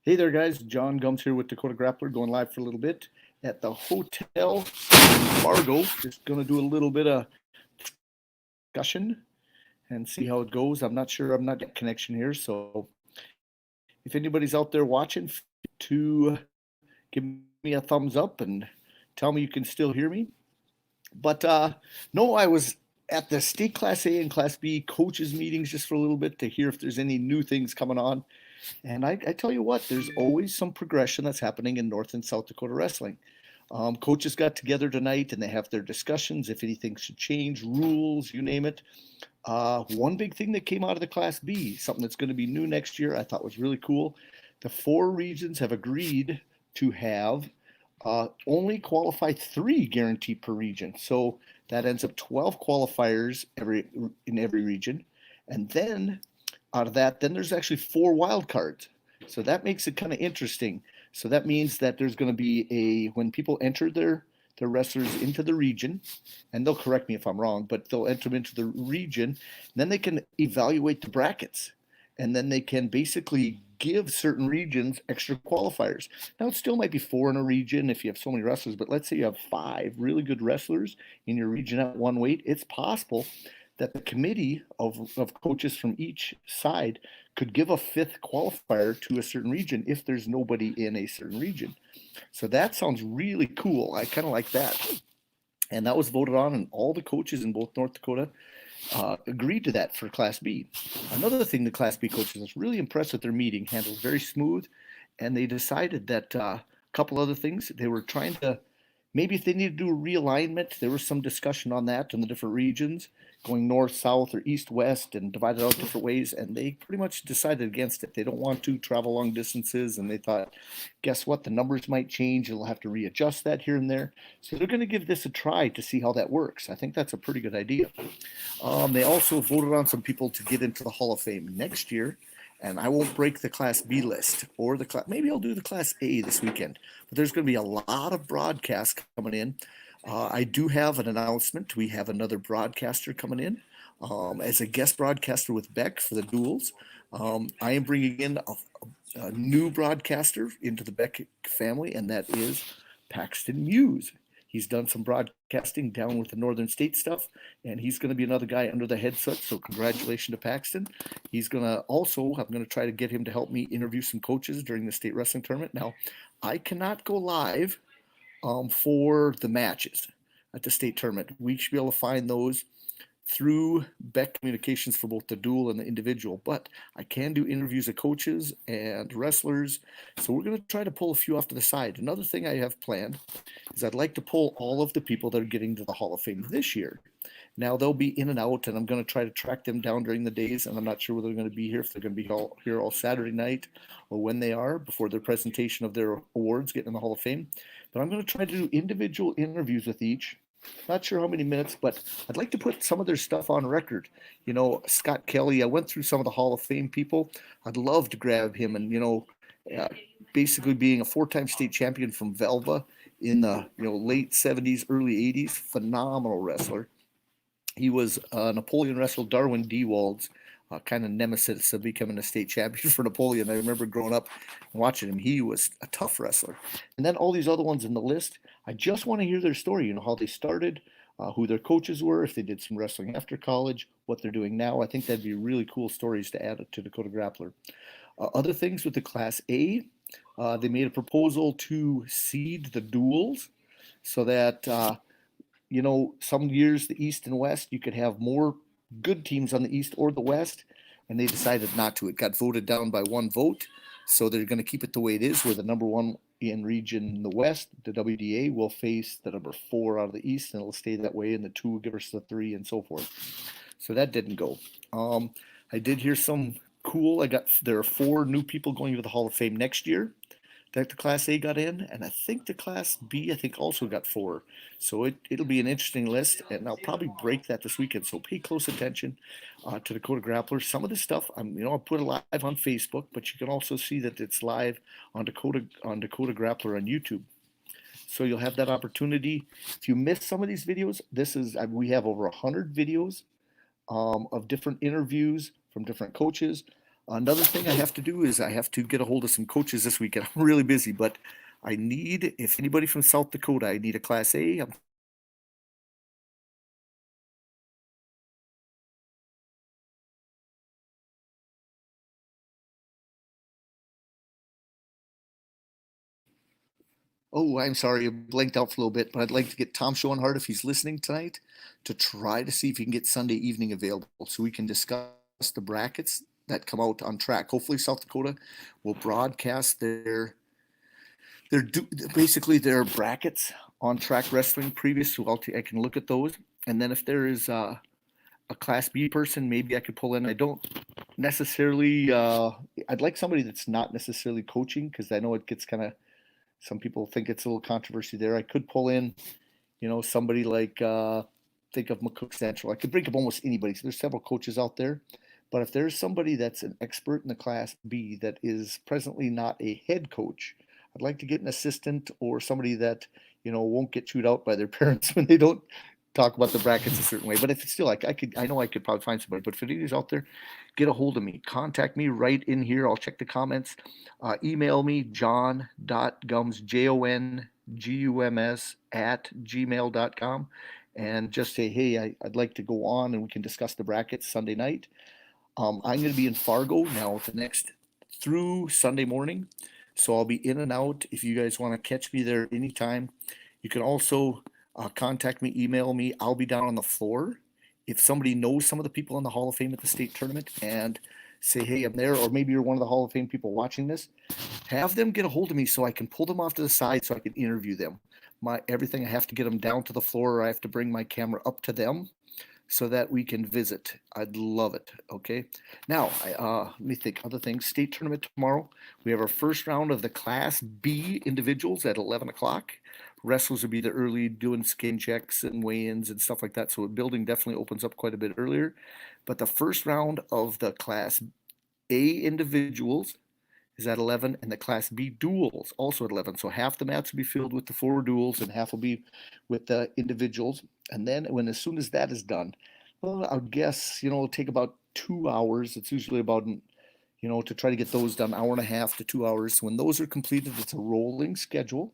Hey there, guys. Jon Gums here with Dakota Grappler, going live for a little bit at the hotel in Fargo. Just going to do a little bit of discussion and see how it goes. I'm not sure. I'm not getting connection here. So if anybody's out there watching, to give me a thumbs up and tell me you can still hear me. But no, I was at the state Class A and Class B coaches meetings just for a little bit to hear if there's any new things coming on. And I tell you what, there's always some progression that's happening in North and South Dakota wrestling. Coaches got together tonight and they have their discussions if anything should change, rules, you name it. One big thing that came out of the Class B, something that's going to be new next year, I thought was really cool. The four regions have agreed to have only qualify three guaranteed per region. So that ends up 12 qualifiers in every region. And then out of that, then there's actually four wild cards. So that makes it kind of interesting. So that means that there's going to be when people enter their wrestlers into the region, and they'll correct me if I'm wrong, but they'll enter them into the region, then they can evaluate the brackets, and then they can basically give certain regions extra qualifiers. Now it still might be four in a region if you have so many wrestlers, but let's say you have five really good wrestlers in your region at one weight, it's possible that the committee of coaches from each side could give a fifth qualifier to a certain region if there's nobody in a certain region. So that sounds really cool. I kind of like that. And that was voted on, and all the coaches in both North Dakota agreed to that for Class B. Another thing the Class B coaches was really impressed with their meeting, handled very smooth, and they decided that a couple other things. They were trying to, maybe if they need to do a realignment, there was some discussion on that in the different regions, going north, south, or east, west, and divided out different ways. And they pretty much decided against it. They don't want to travel long distances. And they thought, guess what? The numbers might change. They'll have to readjust that here and there. So they're going to give this a try to see how that works. I think that's a pretty good idea. They also voted on some people to get into the Hall of Fame next year. And I won't break the Class B list or the class. Maybe I'll do the Class A this weekend. But there's going to be a lot of broadcasts coming in. I do have an announcement. We have another broadcaster coming in as a guest broadcaster with Beck for the duels. I am bringing in a new broadcaster into the Beck family, and that is Paxton Muse. He's done some broadcasting down with the Northern State stuff, and he's going to be another guy under the headset. So congratulations to Paxton. He's going to also, I'm going to try to get him to help me interview some coaches during the state wrestling tournament. Now, I cannot go live for the matches at the state tournament. We should be able to find those through Beck Communications for both the dual and the individual, but I can do interviews of coaches and wrestlers. So we're going to try to pull a few off to the side. Another thing I have planned is I'd like to pull all of the people that are getting to the Hall of Fame this year. Now they'll be in and out, and I'm going to try to track them down during the days, and I'm not sure whether they're going to be here, if they're going to be here all Saturday night or when they are before their presentation of their awards getting in the Hall of Fame. But I'm going to try to do individual interviews with each. Not sure how many minutes, but I'd like to put some of their stuff on record. You know, Scott Kelly, I went through some of the Hall of Fame people. I'd love to grab him, and, uh, basically being a four-time state champion from Velva in the, late 70s, early 80s, phenomenal wrestler. He was Napoleon wrestled Darwin Dewald's kind of nemesis of becoming a state champion for Napoleon. I remember growing up and watching him. He was a tough wrestler. And then all these other ones in the list, I just want to hear their story, how they started, who their coaches were, if they did some wrestling after college, what they're doing now. I think that'd be really cool stories to add to Dakota Grappler. Other things with the Class A, they made a proposal to seed the duels so that some years the East and West, you could have more good teams on the East or the West, and they decided not to. It got voted down by one vote, so they're going to keep it the way it is, where the number one in region in the West, the WDA, will face the number four out of the East, and it'll stay that way, and the two will give us the three, and so forth. So that didn't go. I did hear some cool. There are four new people going to the Hall of Fame next year that the Class A got in, and I think the Class B, also got four. So it'll be an interesting list, and I'll probably break that this weekend. So pay close attention to Dakota Grappler. Some of this stuff, I'll put it live on Facebook, but you can also see that it's live on Dakota Grappler on YouTube. So you'll have that opportunity. If you missed some of these videos, we have over 100 videos of different interviews from different coaches. Another thing I have to do is I have to get a hold of some coaches this weekend. I'm really busy, but I need, if anybody from South Dakota, I need a Class A. Oh, I'm sorry, I blanked out for a little bit, but I'd like to get Tom Schoenhart, if he's listening tonight, to try to see if he can get Sunday evening available so we can discuss the brackets that come out on track. Hopefully, South Dakota will broadcast their basically their brackets on track wrestling previous, so I can look at those. And then if there is a Class B person, maybe I could pull in. I don't necessarily. I'd like somebody that's not necessarily coaching because I know it gets kind of. Some people think it's a little controversy there. I could pull in, somebody like think of McCook Central. I could bring up almost anybody. So there's several coaches out there, but if there's somebody that's an expert in the Class B that is presently not a head coach, I'd like to get an assistant or somebody that won't get chewed out by their parents when they don't talk about the brackets a certain way. But if it's still like I know I could probably find somebody. But if anybody's out there, get a hold of me. Contact me right in here. I'll check the comments. Email me Jon.Gums JONGUMS @gmail.com and just say, hey, I'd like to go on and we can discuss the brackets Sunday night. I'm going to be in Fargo now the next through Sunday morning. So I'll be in and out. If you guys want to catch me there anytime, you can also contact me, email me. I'll be down on the floor. If somebody knows some of the people in the Hall of Fame at the state tournament and say, hey, I'm there, or maybe you're one of the Hall of Fame people watching this, have them get a hold of me so I can pull them off to the side so I can interview them. Everything, I have to get them down to the floor, or I have to bring my camera up to them so that we can visit. I'd love it. Okay. Now, let me think. Other things. State tournament tomorrow. We have our first round of the Class B individuals at 11 o'clock. Wrestlers will be there early doing skin checks and weigh-ins and stuff like that. So the building definitely opens up quite a bit earlier. But the first round of the Class A individuals is at 11, and the Class B duels also at 11. So half the mats will be filled with the 4 duels, and half will be with the individuals. And then as soon as that is done, well, I would guess it'll take about 2 hours. It's usually about to try to get those done, hour and a half to 2 hours. When those are completed, it's a rolling schedule.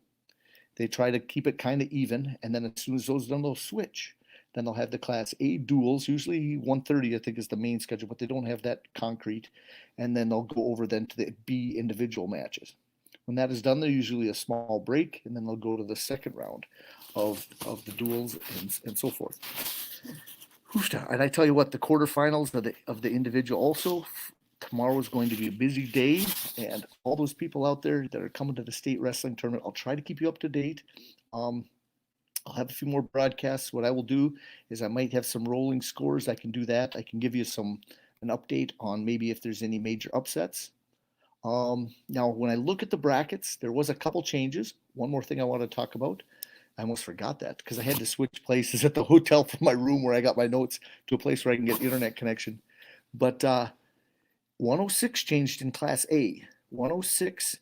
They try to keep it kind of even, and then as soon as those are done, they'll switch. Then they'll have the Class A duels, usually 1:30, I think, is the main schedule, but they don't have that concrete. And then they'll go over then to the B individual matches. When that is done, there's usually a small break, and then they'll go to the second round of the duels and so forth. And I tell you what, the quarterfinals of the individual also. Tomorrow is going to be a busy day, and all those people out there that are coming to the state wrestling tournament, I'll try to keep you up to date. I'll have a few more broadcasts. What I will do is I might have some rolling scores. I can do that. I can give you an update on maybe if there's any major upsets. Now, when I look at the brackets, there was a couple changes. One more thing I want to talk about. I almost forgot that because I had to switch places at the hotel from my room where I got my notes to a place where I can get internet connection. But 106 changed in Class A. 106,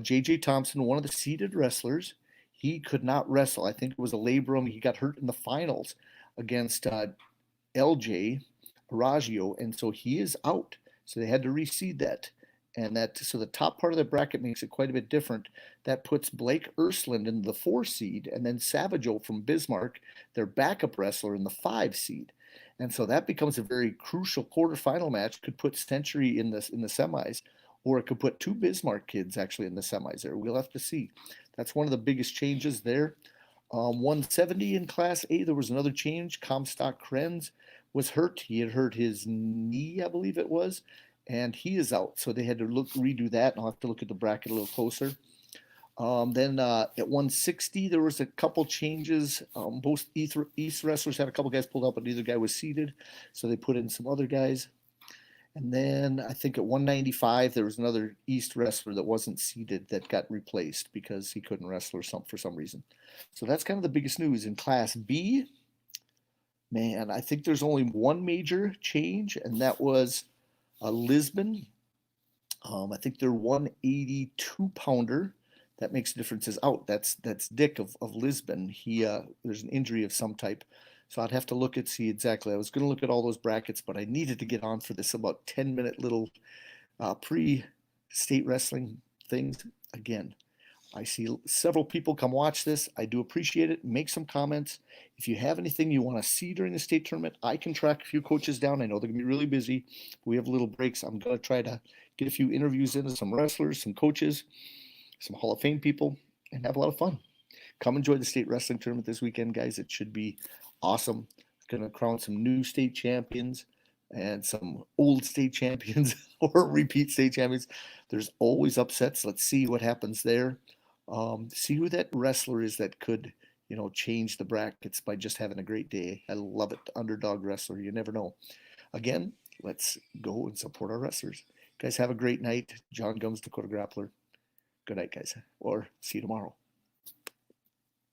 J.J. Thompson, one of the seeded wrestlers, he could not wrestle. I think it was a labrum. He got hurt in the finals against LJ Aragio, and so he is out. So they had to reseed that. So the top part of the bracket makes it quite a bit different. That puts Blake Ursland in the 4 seed, and then Savageau from Bismarck, their backup wrestler, in the 5 seed. And so that becomes a very crucial quarterfinal match. Could put Century in the semis, or it could put 2 Bismarck kids actually in the semis there. We'll have to see. That's one of the biggest changes there. 170 in Class A, there was another change. Comstock Krenz was hurt. He had hurt his knee, I believe it was, and he is out. So they had to redo that, and I'll have to look at the bracket a little closer. Then at 160, there was a couple changes. Both East wrestlers had a couple guys pulled out, but neither guy was seated, so they put in some other guys. And then I think at 195, there was another East wrestler that wasn't seated that got replaced because he couldn't wrestle for some reason. So that's kind of the biggest news. In Class B, man, I think there's only one major change, and that was Lisbon. I think their 182 pounder that makes a difference is out. That's Dick of Lisbon. There's an injury of some type. So I'd have to see exactly. I was going to look at all those brackets, but I needed to get on for this about 10-minute little pre-state wrestling things. Again, I see several people come watch this. I do appreciate it. Make some comments. If you have anything you want to see during the state tournament, I can track a few coaches down. I know they're going to be really busy. We have little breaks. I'm going to try to get a few interviews into some wrestlers, some coaches, some Hall of Fame people, and have a lot of fun. Come enjoy the state wrestling tournament this weekend, guys. It should be awesome. It's going to crown some new state champions and some old state champions or repeat state champions. There's always upsets. Let's see what happens there. See who that wrestler is that could, change the brackets by just having a great day. I love it. Underdog wrestler. You never know. Again, let's go and support our wrestlers. Guys, have a great night. Jon Gums, Dakota Grappler. Good night, guys. Or see you tomorrow.